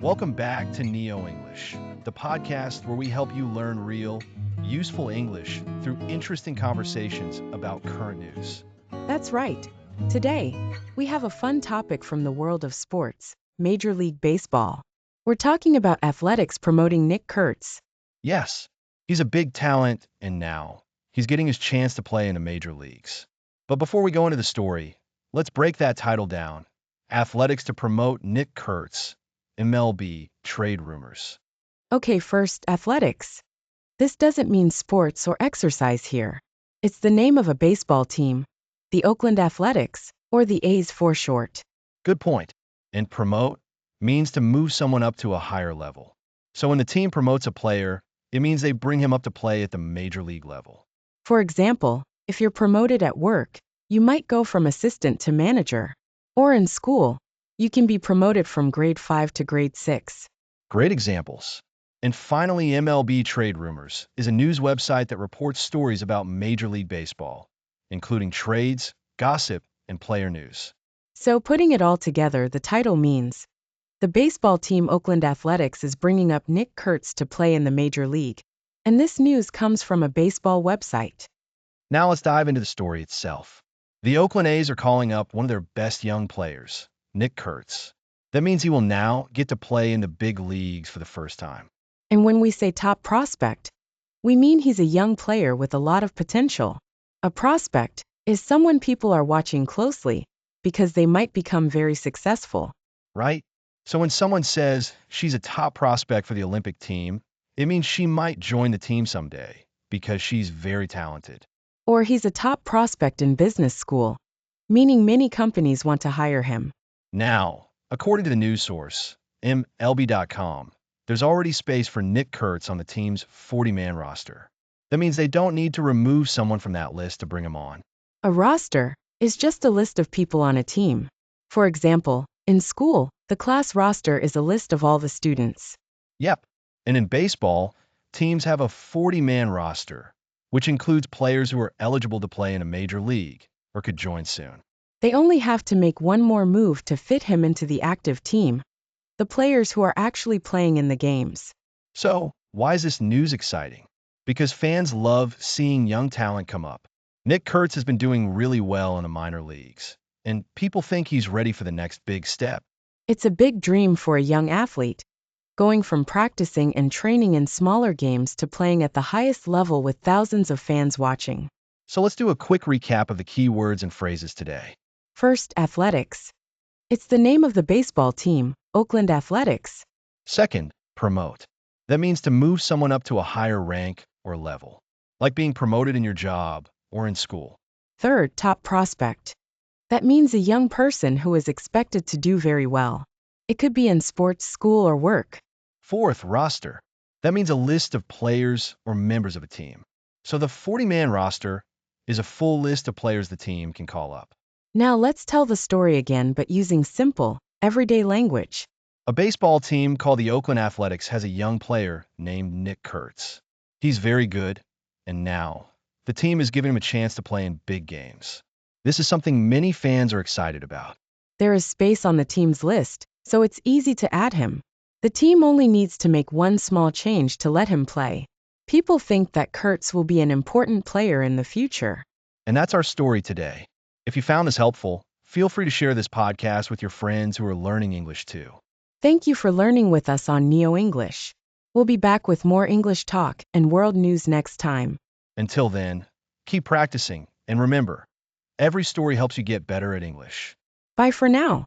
Welcome back to NeoEnglish, the podcast where we help you learn real, useful English through interesting conversations about current news. That's right. Today, we have a fun topic from the world of sports, Major League Baseball. We're talking about athletics promoting Nick Kurtz. Yes, he's a big talent, and now he's getting his chance to play in the major leagues. But before we go into the story, let's break that title down. Athletics to promote Nick Kurtz, MLB Trade Rumors. Okay, first, athletics. This doesn't mean sports or exercise here. It's the name of a baseball team, the Oakland Athletics, or the A's for short. Good point. And promote means to move someone up to a higher level. So when the team promotes a player, it means they bring him up to play at the major league level. For example, if you're promoted at work, you might go from assistant to manager. Or in school, you can be promoted from grade 5 to grade 6. Great examples. And finally, MLB Trade Rumors is a news website that reports stories about Major League Baseball, including trades, gossip, and player news. So putting it all together, the title means the baseball team Oakland Athletics is bringing up Nick Kurtz to play in the major league. And this news comes from a baseball website. Now let's dive into the story itself. The Oakland A's are calling up one of their best young players, Nick Kurtz. That means he will now get to play in the big leagues for the first time. And when we say top prospect, we mean he's a young player with a lot of potential. A prospect is someone people are watching closely because they might become very successful. Right? So when someone says she's a top prospect for the Olympic team, it means she might join the team someday because she's very talented. Or he's a top prospect in business school, meaning many companies want to hire him. Now, according to the news source, MLB.com, there's already space for Nick Kurtz on the team's 40-man roster. That means they don't need to remove someone from that list to bring him on. A roster is just a list of people on a team. For example, in school, the class roster is a list of all the students. Yep. And in baseball, teams have a 40-man roster, which includes players who are eligible to play in a major league or could join soon. They only have to make one more move to fit him into the active team, the players who are actually playing in the games. So, why is this news exciting? Because fans love seeing young talent come up. Nick Kurtz has been doing really well in the minor leagues, and people think he's ready for the next big step. It's a big dream for a young athlete, going from practicing and training in smaller games to playing at the highest level with thousands of fans watching. So let's do a quick recap of the key words and phrases today. First, athletics. It's the name of the baseball team, Oakland Athletics. Second, promote. That means to move someone up to a higher rank or level, like being promoted in your job or in school. Third, top prospect. That means a young person who is expected to do very well. It could be in sports, school, or work. Fourth, roster. That means a list of players or members of a team. So the 40-man roster is a full list of players the team can call up. Now let's tell the story again, but using simple, everyday language. A baseball team called the Oakland Athletics has a young player named Nick Kurtz. He's very good, and now the team is giving him a chance to play in big games. This is something many fans are excited about. There is space on the team's list, so it's easy to add him. The team only needs to make one small change to let him play. People think that Kurtz will be an important player in the future. And that's our story today. If you found this helpful, feel free to share this podcast with your friends who are learning English too. Thank you for learning with us on NeoEnglish. We'll be back with more English talk and world news next time. Until then, keep practicing, and remember, every story helps you get better at English. Bye for now.